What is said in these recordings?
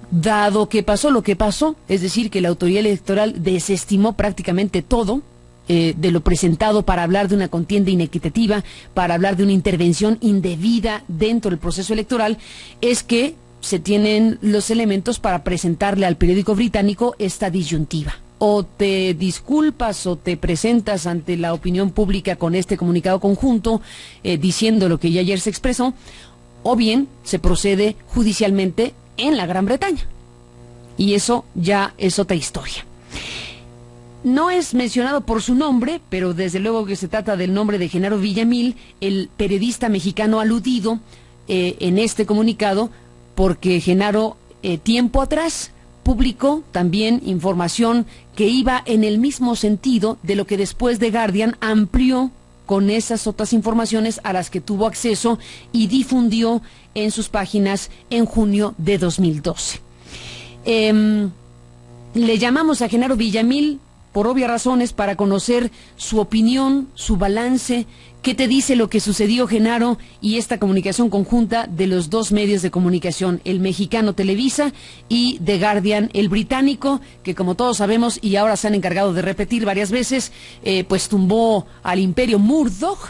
Dado que pasó lo que pasó, es decir, que la autoridad electoral desestimó prácticamente todo de lo presentado para hablar de una contienda inequitativa, para hablar de una intervención indebida dentro del proceso electoral, es que se tienen los elementos para presentarle al periódico británico esta disyuntiva. O te disculpas o te presentas ante la opinión pública con este comunicado conjunto diciendo lo que ya ayer se expresó, o bien se procede judicialmente en la Gran Bretaña. Y eso ya es otra historia. No es mencionado por su nombre, pero desde luego que se trata del nombre de Genaro Villamil, el periodista mexicano aludido en este comunicado, porque Genaro tiempo atrás publicó también información que iba en el mismo sentido de lo que después The Guardian amplió con esas otras informaciones a las que tuvo acceso y difundió en sus páginas en junio de 2012. Le llamamos a Genaro Villamil por obvias razones para conocer su opinión, su balance. ¿Qué te dice lo que sucedió, Genaro, y esta comunicación conjunta de los dos medios de comunicación, el mexicano Televisa y The Guardian, el británico, que como todos sabemos y ahora se han encargado de repetir varias veces, pues tumbó al imperio Murdoch,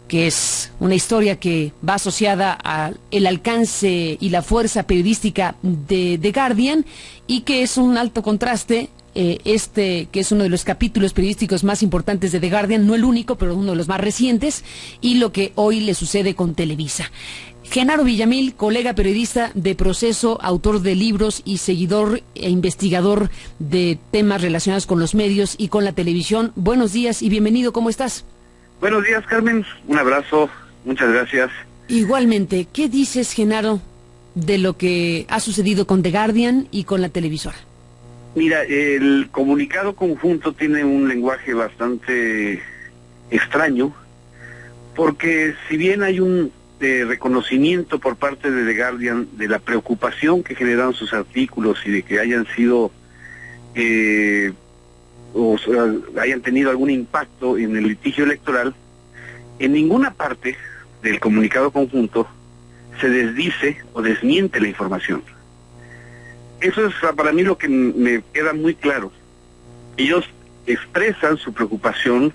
que es una historia que va asociada al alcance y la fuerza periodística de The Guardian y que es un alto contraste. Que es uno de los capítulos periodísticos más importantes de The Guardian, no el único, pero uno de los más recientes, y lo que hoy le sucede con Televisa. Genaro Villamil, colega periodista de Proceso, autor de libros y seguidor e investigador de temas relacionados con los medios y con la televisión. Buenos días y bienvenido, ¿cómo estás? Buenos días, Carmen, un abrazo, muchas gracias. Igualmente, ¿qué dices, Genaro, de lo que ha sucedido con The Guardian y con la televisora? Mira, el comunicado conjunto tiene un lenguaje bastante extraño, porque si bien hay un reconocimiento por parte de The Guardian de la preocupación que generaron sus artículos y de que hayan sido, hayan tenido algún impacto en el litigio electoral, en ninguna parte del comunicado conjunto se desdice o desmiente la información. Eso es para mí lo que me queda muy claro. Ellos expresan su preocupación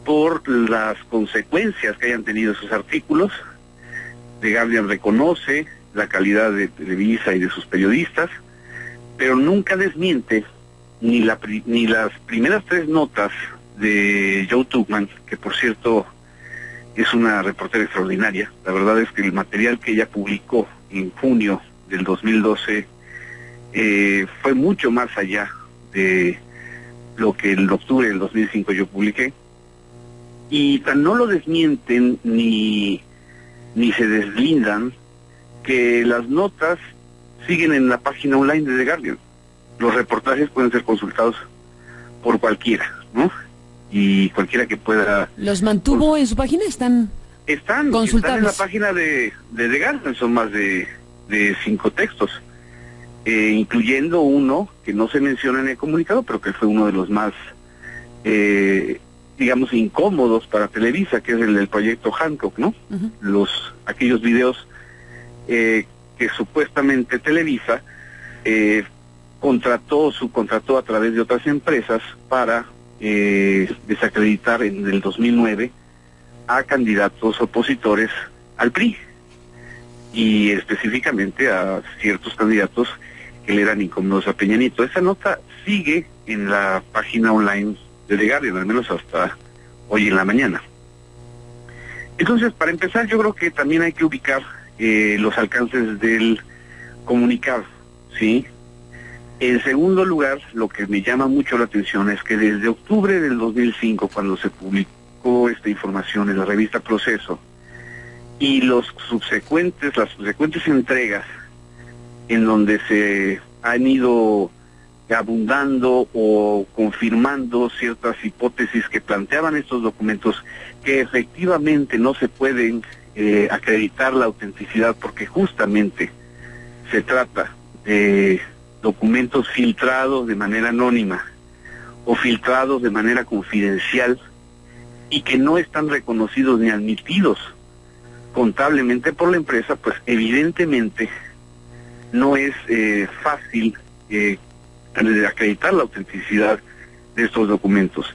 por las consecuencias que hayan tenido sus artículos. The Guardian reconoce la calidad de Televisa y de sus periodistas, pero nunca desmiente ni las primeras 3 notas de Joe Tuchman, que por cierto es una reportera extraordinaria. La verdad es que el material que ella publicó en junio del 2012 fue mucho más allá de lo que en octubre del 2005 yo publiqué, y tan no lo desmienten ni se deslindan que las notas siguen en la página online de The Guardian. Los reportajes pueden ser consultados por cualquiera, ¿no? Y cualquiera que pueda... ¿Los mantuvo en su página? ¿Están consultables? Están en la página de The Guardian, son más de 5 textos. Incluyendo uno que no se menciona en el comunicado, pero que fue uno de los más, digamos, incómodos para Televisa, que es el del proyecto Hancock, ¿no? Uh-huh. Aquellos videos que supuestamente Televisa subcontrató a través de otras empresas para desacreditar en el 2009 a candidatos opositores al PRI, y específicamente a ciertos candidatos que le eran incómodos a Peña Nieto. Esa nota sigue en la página online de The Guardian, al menos hasta hoy en la mañana. Entonces, para empezar, yo creo que también hay que ubicar los alcances del comunicado, ¿sí? En segundo lugar, lo que me llama mucho la atención es que desde octubre del 2005, cuando se publicó esta información en la revista Proceso, y las subsecuentes entregas en donde se han ido abundando o confirmando ciertas hipótesis que planteaban estos documentos, que efectivamente no se pueden acreditar la autenticidad, porque justamente se trata de documentos filtrados de manera anónima o filtrados de manera confidencial y que no están reconocidos ni admitidos contablemente por la empresa. Pues evidentemente no es fácil acreditar la autenticidad de estos documentos.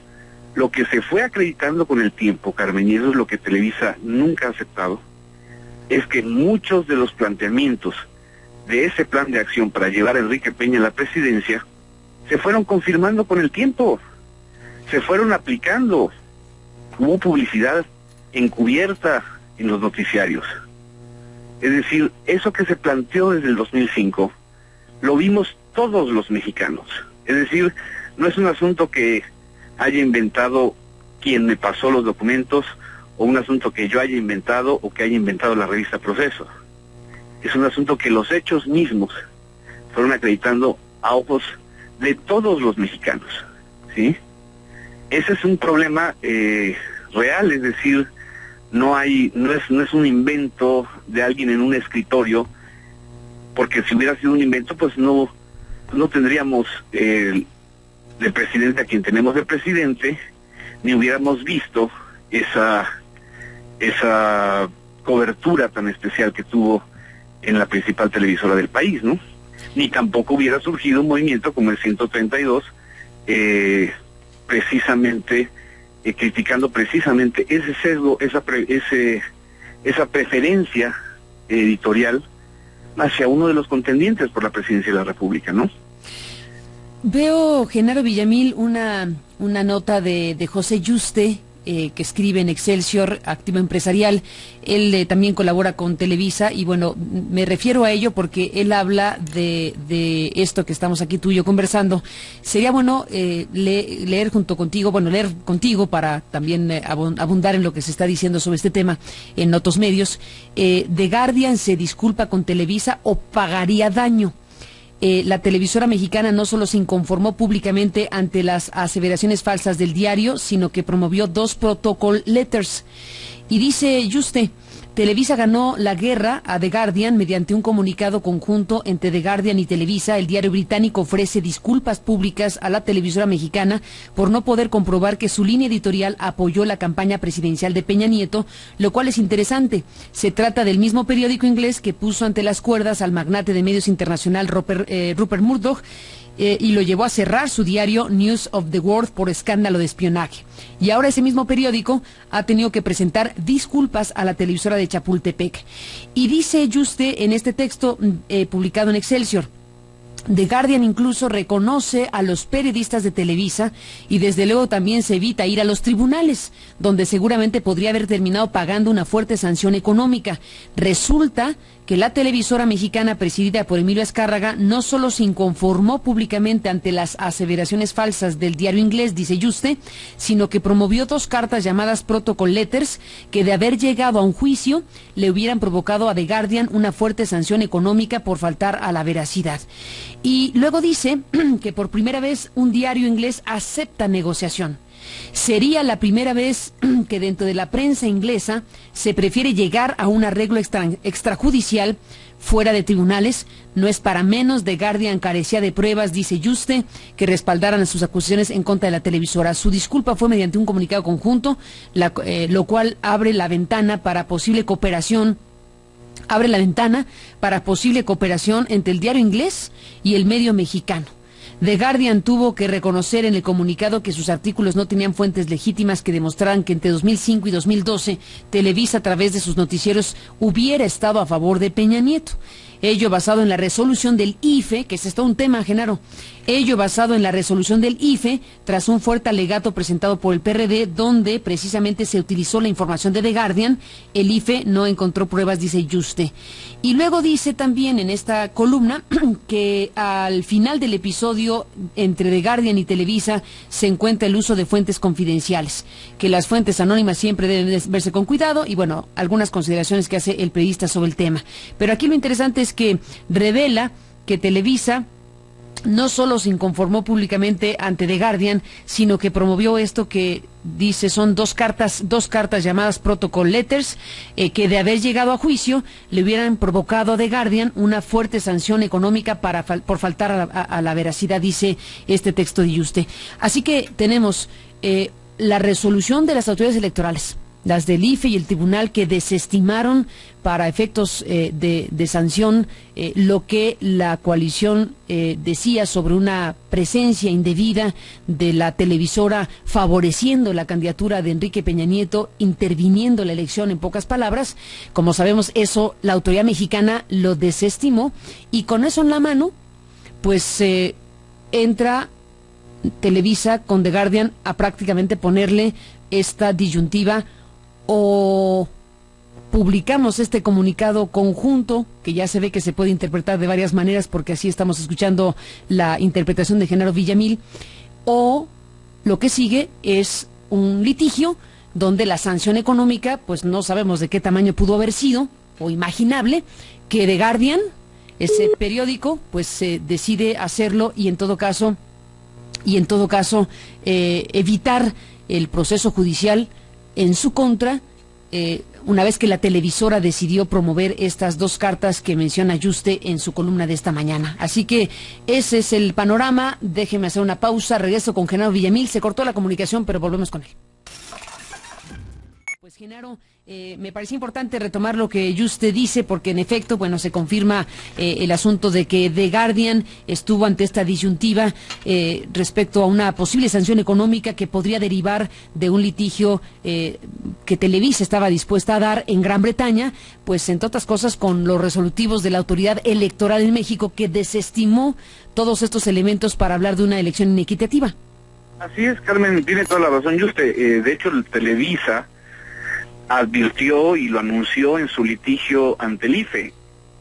Lo que se fue acreditando con el tiempo, Carmen, y eso es lo que Televisa nunca ha aceptado, es que muchos de los planteamientos de ese plan de acción para llevar a Enrique Peña a la presidencia se fueron confirmando con el tiempo, se fueron aplicando. Hubo publicidad encubierta en los noticiarios. Es decir, eso que se planteó desde el 2005, lo vimos todos los mexicanos. Es decir, no es un asunto que haya inventado quien me pasó los documentos, o un asunto que yo haya inventado o que haya inventado la revista Proceso. Es un asunto que los hechos mismos fueron acreditando a ojos de todos los mexicanos, ¿sí? Ese es un problema real, es decir, no es un invento de alguien en un escritorio, porque si hubiera sido un invento, pues no tendríamos de presidente a quien tenemos de presidente, ni hubiéramos visto esa cobertura tan especial que tuvo en la principal televisora del país, ¿no? Ni tampoco hubiera surgido un movimiento como el 132, precisamente criticando precisamente ese sesgo, esa preferencia editorial hacia uno de los contendientes por la presidencia de la República, ¿no? Veo, Genaro Villamil, una nota de José Yuste, que escribe en Excelsior, activo empresarial. Él también colabora con Televisa y bueno, me refiero a ello porque él habla de esto que estamos aquí tú y yo conversando. Sería bueno leer junto contigo, leer contigo para también abundar en lo que se está diciendo sobre este tema en otros medios. The Guardian se disculpa con Televisa o pagaría daño. La televisora mexicana no solo se inconformó públicamente ante las aseveraciones falsas del diario, sino que promovió 2 protocol letters. Y dice Yuste, Televisa ganó la guerra a The Guardian mediante un comunicado conjunto entre The Guardian y Televisa. El diario británico ofrece disculpas públicas a la televisora mexicana por no poder comprobar que su línea editorial apoyó la campaña presidencial de Peña Nieto, lo cual es interesante. Se trata del mismo periódico inglés que puso ante las cuerdas al magnate de medios internacional Rupert Murdoch, y lo llevó a cerrar su diario News of the World por escándalo de espionaje. Y ahora ese mismo periódico ha tenido que presentar disculpas a la televisora de Chapultepec. Y dice Yuste en este texto publicado en Excelsior, The Guardian incluso reconoce a los periodistas de Televisa y desde luego también se evita ir a los tribunales, donde seguramente podría haber terminado pagando una fuerte sanción económica. Resulta que la televisora mexicana presidida por Emilio Azcárraga no solo se inconformó públicamente ante las aseveraciones falsas del diario inglés, dice Yuste, sino que promovió 2 cartas llamadas protocol letters que de haber llegado a un juicio le hubieran provocado a The Guardian una fuerte sanción económica por faltar a la veracidad. Y luego dice que por primera vez un diario inglés acepta negociación. Sería la primera vez que dentro de la prensa inglesa se prefiere llegar a un arreglo extrajudicial fuera de tribunales. No es para menos, The Guardian carecía de pruebas, dice Yuste, que respaldaran sus acusaciones en contra de la televisora. Su disculpa fue mediante un comunicado conjunto, lo cual abre la ventana para posible cooperación entre el diario inglés y el medio mexicano. The Guardian tuvo que reconocer en el comunicado que sus artículos no tenían fuentes legítimas que demostraran que entre 2005 y 2012 Televisa a través de sus noticieros hubiera estado a favor de Peña Nieto. Ello basado en la resolución del IFE, que es esto un tema, Genaro. Ello basado en la resolución del IFE, tras un fuerte alegato presentado por el PRD, donde precisamente se utilizó la información de The Guardian. El IFE no encontró pruebas, dice Yuste. Y luego dice también en esta columna que al final del episodio entre The Guardian y Televisa se encuentra el uso de fuentes confidenciales, que las fuentes anónimas siempre deben verse con cuidado y bueno, algunas consideraciones que hace el periodista sobre el tema. Pero aquí lo interesante es que revela que Televisa no solo se inconformó públicamente ante The Guardian, sino que promovió esto que dice son 2 cartas llamadas protocol letters, que de haber llegado a juicio le hubieran provocado a The Guardian una fuerte sanción económica por faltar a la veracidad, dice este texto de Yuste. Así que tenemos la resolución de las autoridades electorales, las del IFE y el tribunal, que desestimaron para efectos de sanción lo que la coalición decía sobre una presencia indebida de la televisora favoreciendo la candidatura de Enrique Peña Nieto, interviniendo la elección, en pocas palabras. Como sabemos, eso la autoridad mexicana lo desestimó, y con eso en la mano, pues entra Televisa con The Guardian a prácticamente ponerle esta disyuntiva: o publicamos este comunicado conjunto, que ya se ve que se puede interpretar de varias maneras, porque así estamos escuchando la interpretación de Genaro Villamil, o lo que sigue es un litigio donde la sanción económica, pues no sabemos de qué tamaño pudo haber sido, o imaginable, que The Guardian, ese periódico, pues decide hacerlo, y en todo caso evitar el proceso judicial en su contra, una vez que la televisora decidió promover estas dos cartas que menciona Yuste en su columna de esta mañana. Así que ese es el panorama. Déjeme hacer una pausa, regreso con Genaro Villamil. Se cortó la comunicación, pero volvemos con él. Pues Genaro, me parece importante retomar lo que Yuste dice, porque en efecto, bueno, se confirma el asunto de que The Guardian estuvo ante esta disyuntiva respecto a una posible sanción económica que podría derivar de un litigio que Televisa estaba dispuesta a dar en Gran Bretaña, pues entre otras cosas con los resolutivos de la autoridad electoral en México, que desestimó todos estos elementos para hablar de una elección inequitativa. Así es, Carmen, tiene toda la razón Yuste. De hecho, el Televisa advirtió y lo anunció en su litigio ante el IFE,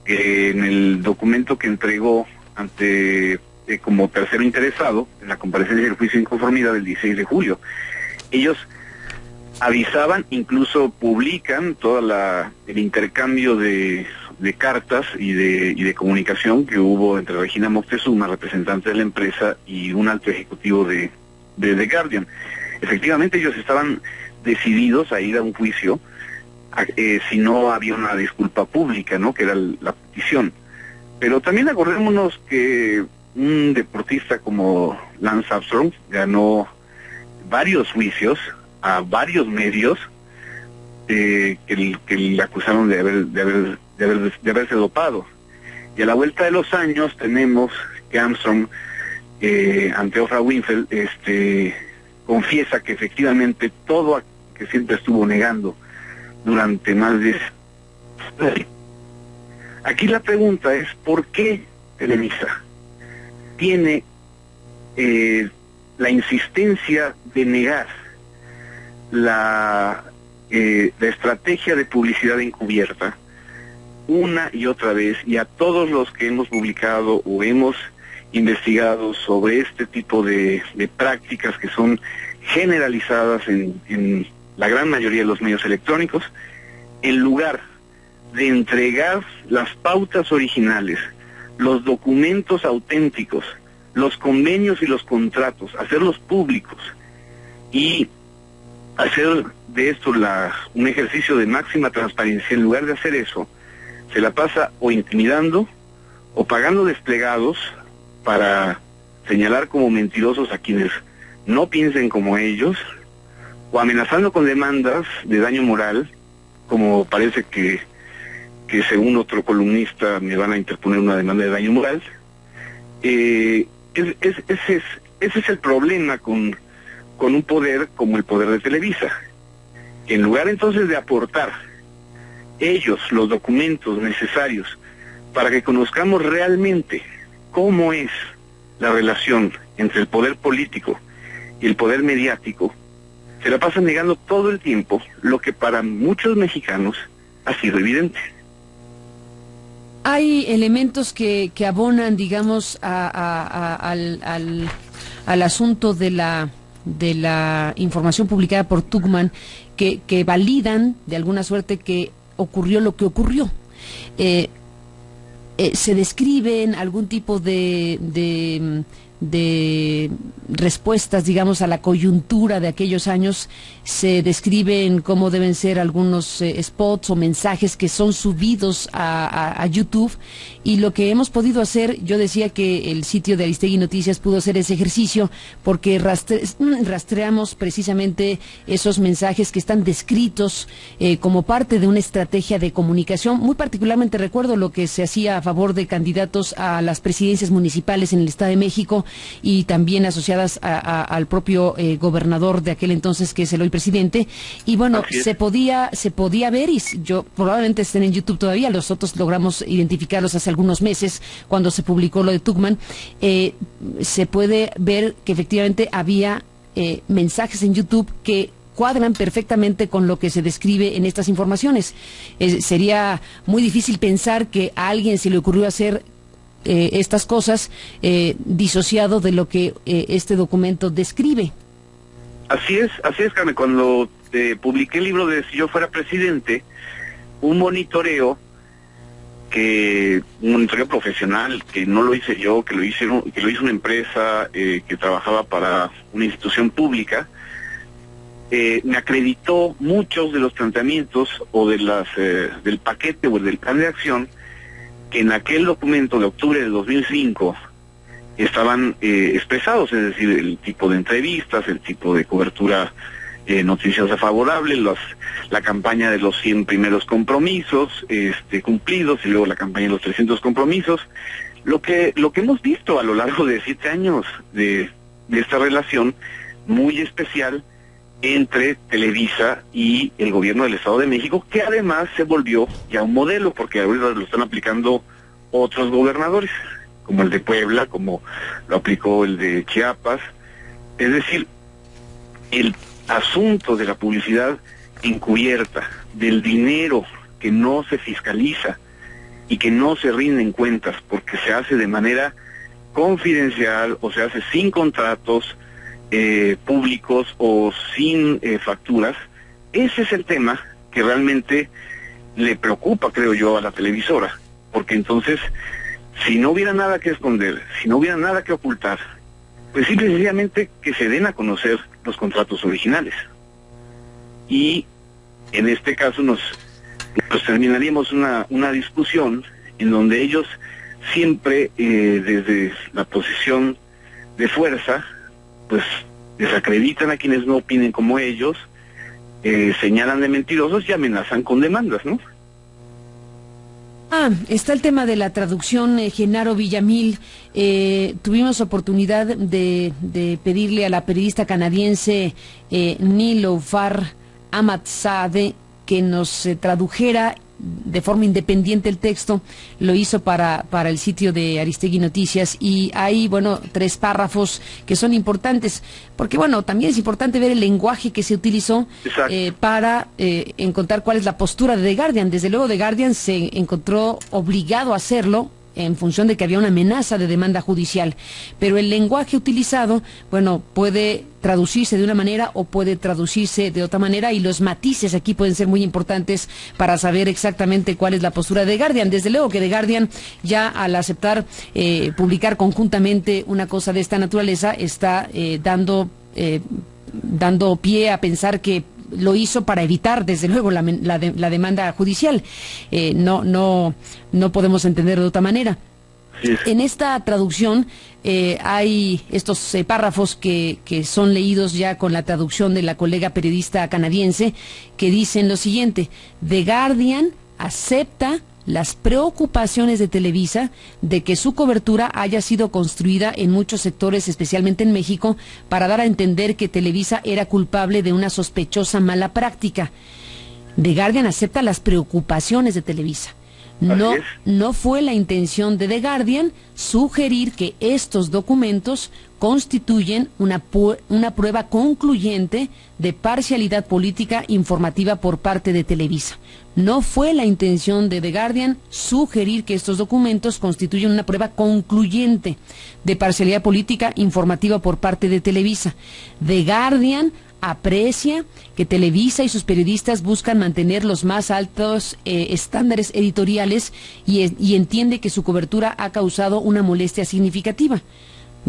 en el documento que entregó ante como tercero interesado en la comparecencia del juicio de inconformidad del 16 de julio. Ellos avisaban, incluso publican todo el intercambio de cartas y de comunicación que hubo entre Regina Moctezuma, representante de la empresa, y un alto ejecutivo de The Guardian. Efectivamente, ellos estaban decididos a ir a un juicio si no había una disculpa pública, ¿no?, que era la petición. Pero también acordémonos que un deportista como Lance Armstrong ganó varios juicios a varios medios que le acusaron de haberse dopado. Y a la vuelta de los años tenemos que Armstrong ante Oprah Winfrey confiesa que efectivamente todo que siempre estuvo negando durante más de... Aquí la pregunta es, ¿por qué Televisa tiene la insistencia de negar la estrategia de publicidad encubierta una y otra vez, y a todos los que hemos publicado o hemos investigado sobre este tipo de prácticas que son generalizadas en la gran mayoría de los medios electrónicos, en lugar de entregar las pautas originales, los documentos auténticos, los convenios y los contratos, hacerlos públicos y hacer de esto un ejercicio de máxima transparencia? En lugar de hacer eso, se la pasa o intimidando o pagando desplegados para señalar como mentirosos a quienes no piensen como ellos, o amenazando con demandas de daño moral, como parece que según otro columnista me van a interponer una demanda de daño moral. Ese es el problema con un poder como el poder de Televisa. En lugar entonces de aportar ellos los documentos necesarios para que conozcamos realmente cómo es la relación entre el poder político y el poder mediático, se la pasan negando todo el tiempo lo que para muchos mexicanos ha sido evidente. Hay elementos que abonan, digamos, al asunto de la información publicada por Tuchman, que validan de alguna suerte que ocurrió lo que ocurrió. Se describen algún tipo de de respuestas, digamos, a la coyuntura de aquellos años. Se describen cómo deben ser algunos spots o mensajes que son subidos a YouTube, y lo que hemos podido hacer, yo decía que el sitio de Aristegui Noticias pudo hacer ese ejercicio porque rastreamos precisamente esos mensajes que están descritos como parte de una estrategia de comunicación. Muy particularmente recuerdo lo que se hacía a favor de candidatos a las presidencias municipales en el Estado de México, y también asociadas al propio gobernador de aquel entonces, que es el hoy presidente. Y bueno, se podía ver, y yo probablemente estén en YouTube todavía, nosotros logramos identificarlos hace algunos meses cuando se publicó lo de Tuxtlan. Se puede ver que efectivamente había mensajes en YouTube que cuadran perfectamente con lo que se describe en estas informaciones. Sería muy difícil pensar que a alguien se le ocurrió hacer estas cosas disociado de lo que este documento describe. Así es, Carmen. Cuando publiqué el libro de Si yo fuera presidente, un monitoreo profesional, que no lo hice yo, que lo hizo una empresa que trabajaba para una institución pública, me acreditó muchos de los planteamientos o de del paquete o del plan de acción que en aquel documento de octubre de 2005 estaban expresados, es decir, el tipo de entrevistas, el tipo de cobertura noticiosa favorable, la campaña de los 100 primeros compromisos cumplidos, y luego la campaña de los 300 compromisos. Lo que hemos visto a lo largo de 7 años de esta relación muy especial entre Televisa y el gobierno del Estado de México, que además se volvió ya un modelo, porque ahorita lo están aplicando otros gobernadores, como el de Puebla, como lo aplicó el de Chiapas. Es decir, el asunto de la publicidad encubierta, del dinero que no se fiscaliza y que no se rinden cuentas porque se hace de manera confidencial o se hace sin contratos públicos o sin facturas. Ese es el tema que realmente le preocupa, creo yo, a la televisora, porque entonces, si no hubiera nada que esconder, si no hubiera nada que ocultar, pues simple y sencillamente que se den a conocer los contratos originales. Y en este caso nos terminaríamos una discusión en donde ellos siempre desde la posición de fuerza pues desacreditan a quienes no opinen como ellos, señalan de mentirosos y amenazan con demandas, ¿no? Está el tema de la traducción, Genaro Villamil. Tuvimos oportunidad de pedirle a la periodista canadiense Niloufar Ahmadzadeh que nos tradujera de forma independiente el texto. Lo hizo para el sitio de Aristegui Noticias, y hay, 3 párrafos que son importantes, porque también es importante ver el lenguaje que se utilizó para encontrar cuál es la postura de The Guardian. Desde luego The Guardian se encontró obligado a hacerlo en función de que había una amenaza de demanda judicial, pero el lenguaje utilizado, puede traducirse de una manera o puede traducirse de otra manera, y los matices aquí pueden ser muy importantes para saber exactamente cuál es la postura de The Guardian. Desde luego que The Guardian, ya al aceptar publicar conjuntamente una cosa de esta naturaleza, está dando pie a pensar que lo hizo para evitar, desde luego, la demanda judicial. No podemos entender de otra manera. Sí. En esta traducción hay estos párrafos que son leídos ya con la traducción de la colega periodista canadiense, que dicen lo siguiente: The Guardian acepta las preocupaciones de Televisa de que su cobertura haya sido construida en muchos sectores, especialmente en México, para dar a entender que Televisa era culpable de una sospechosa mala práctica. The Guardian acepta las preocupaciones de Televisa. No fue la intención de The Guardian sugerir que estos documentos constituyen una prueba concluyente de parcialidad política informativa por parte de Televisa. No fue la intención de The Guardian sugerir que estos documentos constituyen una prueba concluyente de parcialidad política informativa por parte de Televisa. The Guardian aprecia que Televisa y sus periodistas buscan mantener los más altos estándares editoriales y entiende que su cobertura ha causado una molestia significativa.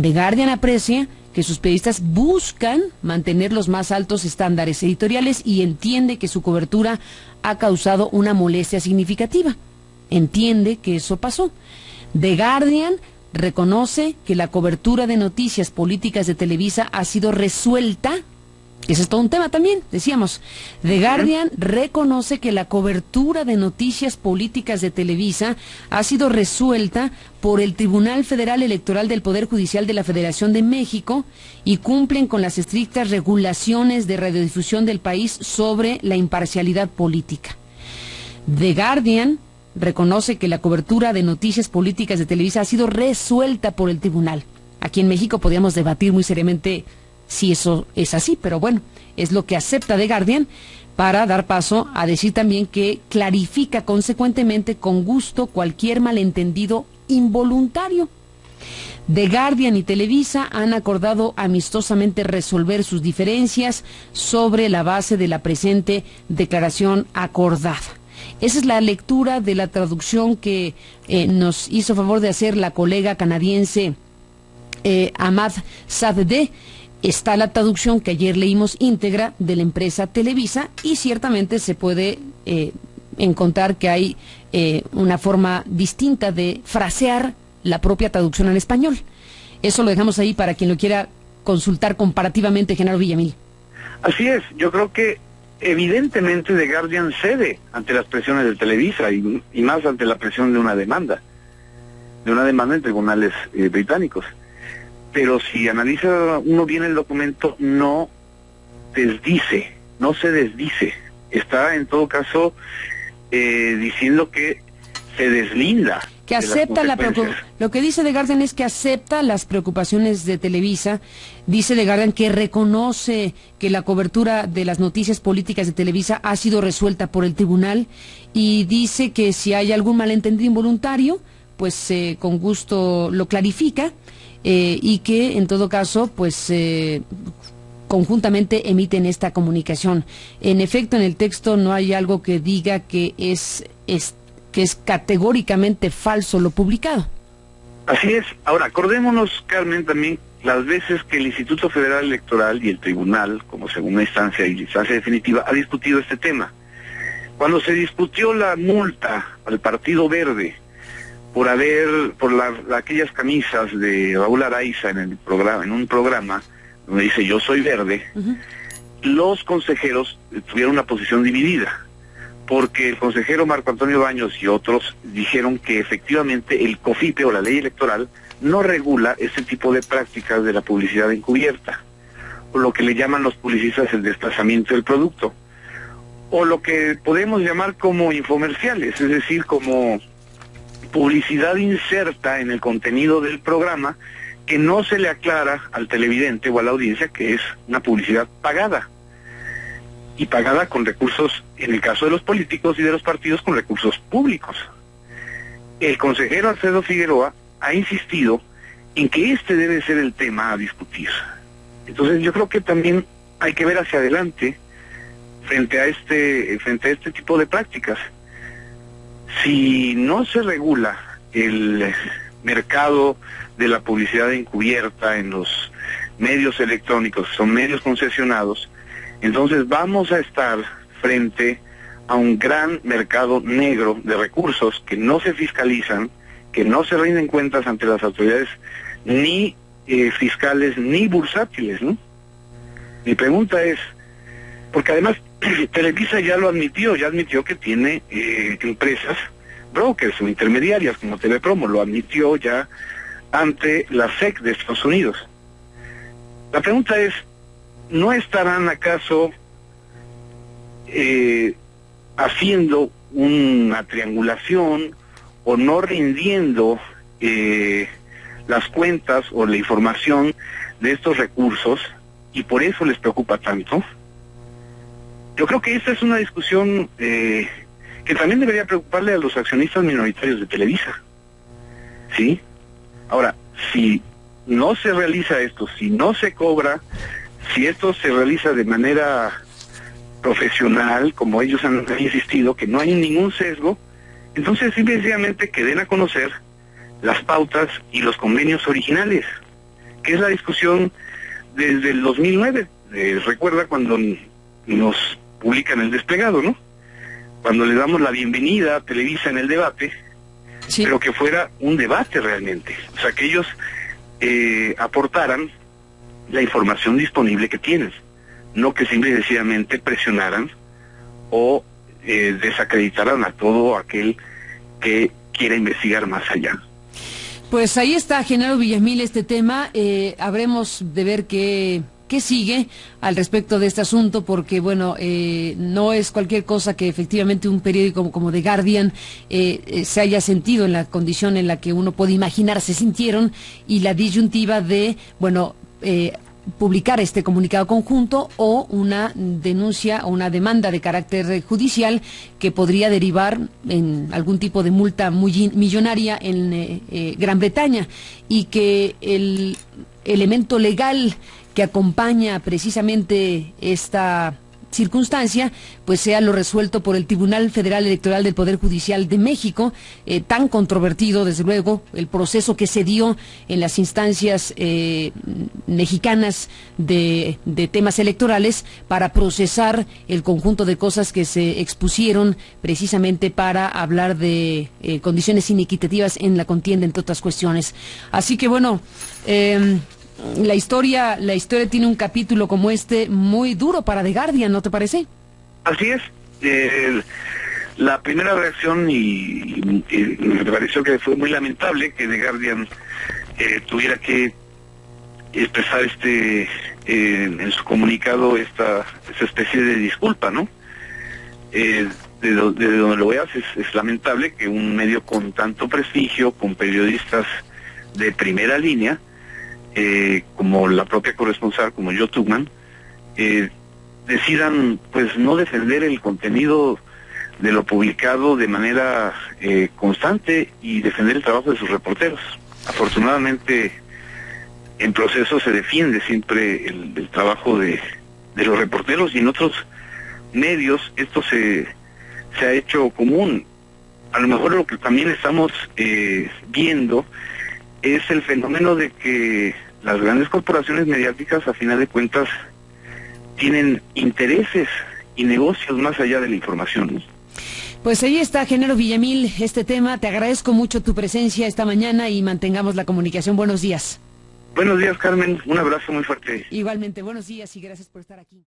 The Guardian aprecia que sus periodistas buscan mantener los más altos estándares editoriales y entiende que su cobertura ha causado una molestia significativa. Entiende que eso pasó. The Guardian reconoce que la cobertura de noticias políticas de Televisa ha sido resuelta. Ese es todo un tema también, decíamos. The Guardian reconoce que la cobertura de noticias políticas de Televisa ha sido resuelta por el Tribunal Federal Electoral del Poder Judicial de la Federación de México y cumplen con las estrictas regulaciones de radiodifusión del país sobre la imparcialidad política. The Guardian reconoce que la cobertura de noticias políticas de Televisa ha sido resuelta por el tribunal. Aquí en México podríamos debatir muy seriamente si eso es así, pero bueno, es lo que acepta The Guardian para dar paso a decir también que clarifica consecuentemente con gusto cualquier malentendido involuntario. The Guardian y Televisa han acordado amistosamente resolver sus diferencias sobre la base de la presente declaración acordada. Esa es la lectura de la traducción que nos hizo favor de hacer la colega canadiense Ahmad Sadeh. Está la traducción que ayer leímos íntegra de la empresa Televisa y ciertamente se puede encontrar que hay una forma distinta de frasear la propia traducción al español. Eso lo dejamos ahí para quien lo quiera consultar comparativamente, Genaro Villamil. Así es, yo creo que evidentemente The Guardian cede ante las presiones de Televisa y más ante la presión de una demanda en tribunales británicos. Pero si analiza uno bien el documento, no se desdice. Está en todo caso diciendo que se deslinda. Que acepta lo que dice The Guardian es que acepta las preocupaciones de Televisa. Dice The Guardian que reconoce que la cobertura de las noticias políticas de Televisa ha sido resuelta por el tribunal y dice que si hay algún malentendido involuntario, pues con gusto lo clarifica. Y que en todo caso pues conjuntamente emiten esta comunicación. En efecto, en el texto no hay algo que diga que es categóricamente falso lo publicado. Así es. Ahora, acordémonos, Carmen, también las veces que el Instituto Federal Electoral y el Tribunal, como segunda instancia y instancia definitiva, ha discutido este tema. Cuando se discutió la multa al Partido Verde por aquellas camisas de Raúl Araiza en un programa donde dice yo soy verde, los consejeros tuvieron una posición dividida, porque el consejero Marco Antonio Baños y otros dijeron que efectivamente el COFIPE o la ley electoral no regula ese tipo de prácticas de la publicidad encubierta, o lo que le llaman los publicistas el desplazamiento del producto, o lo que podemos llamar como infomerciales, es decir, como publicidad inserta en el contenido del programa que no se le aclara al televidente o a la audiencia que es una publicidad pagada, y pagada con recursos, en el caso de los políticos y de los partidos, con recursos públicos. El consejero Alfredo Figueroa ha insistido en que este debe ser el tema a discutir. Entonces yo creo que también hay que ver hacia adelante frente a este tipo de prácticas. Si no se regula el mercado de la publicidad encubierta en los medios electrónicos, son medios concesionados, entonces vamos a estar frente a un gran mercado negro de recursos que no se fiscalizan, que no se rinden cuentas ante las autoridades ni fiscales ni bursátiles, ¿no? Mi pregunta es, porque además Televisa ya admitió que tiene empresas, brokers o intermediarias como TV Promo, lo admitió ya ante la SEC de Estados Unidos. La pregunta es, ¿no estarán acaso haciendo una triangulación o no rindiendo las cuentas o la información de estos recursos y por eso les preocupa tanto? Yo creo que esta es una discusión que también debería preocuparle a los accionistas minoritarios de Televisa, ¿sí? Ahora, si no se realiza esto, si no se cobra, si esto se realiza de manera profesional, como ellos han insistido, que no hay ningún sesgo, entonces simplemente que den a conocer las pautas y los convenios originales, que es la discusión desde el 2009. Recuerda cuando nos publican el desplegado, ¿no? Cuando le damos la bienvenida a Televisa en el debate, sí, pero que fuera un debate realmente. O sea, que ellos aportaran la información disponible que tienen, no que simple y sencillamente presionaran o desacreditaran a todo aquel que quiera investigar más allá. Pues ahí está, Genaro Villamil, este tema. Habremos de ver qué sigue al respecto de este asunto, porque bueno, no es cualquier cosa que efectivamente un periódico como The Guardian se haya sentido en la condición en la que uno puede imaginar se sintieron, y la disyuntiva de, bueno, publicar este comunicado conjunto o una denuncia o una demanda de carácter judicial que podría derivar en algún tipo de multa muy millonaria en Gran Bretaña, y que el elemento legal que acompaña precisamente esta circunstancia, pues sea lo resuelto por el Tribunal Federal Electoral del Poder Judicial de México, tan controvertido, desde luego, el proceso que se dio en las instancias mexicanas de temas electorales para procesar el conjunto de cosas que se expusieron precisamente para hablar de condiciones inequitativas en la contienda, entre otras cuestiones. Así que bueno, la historia tiene un capítulo como este muy duro para The Guardian, ¿no te parece? Así es. La primera reacción y me pareció que fue muy lamentable que The Guardian tuviera que expresar en su comunicado esa especie de disculpa, ¿no? De donde lo veas es lamentable que un medio con tanto prestigio, con periodistas de primera línea, como la propia corresponsal, como Jo Tuckman, decidan pues no defender el contenido de lo publicado de manera constante y defender el trabajo de sus reporteros. Afortunadamente en Proceso se defiende siempre el trabajo de los reporteros, y en otros medios esto se ha hecho común. A lo mejor lo que también estamos viendo es el fenómeno de que las grandes corporaciones mediáticas, a final de cuentas, tienen intereses y negocios más allá de la información, ¿no? Pues ahí está, Genaro Villamil, este tema. Te agradezco mucho tu presencia esta mañana y mantengamos la comunicación. Buenos días. Buenos días, Carmen. Un abrazo muy fuerte. Igualmente, buenos días y gracias por estar aquí.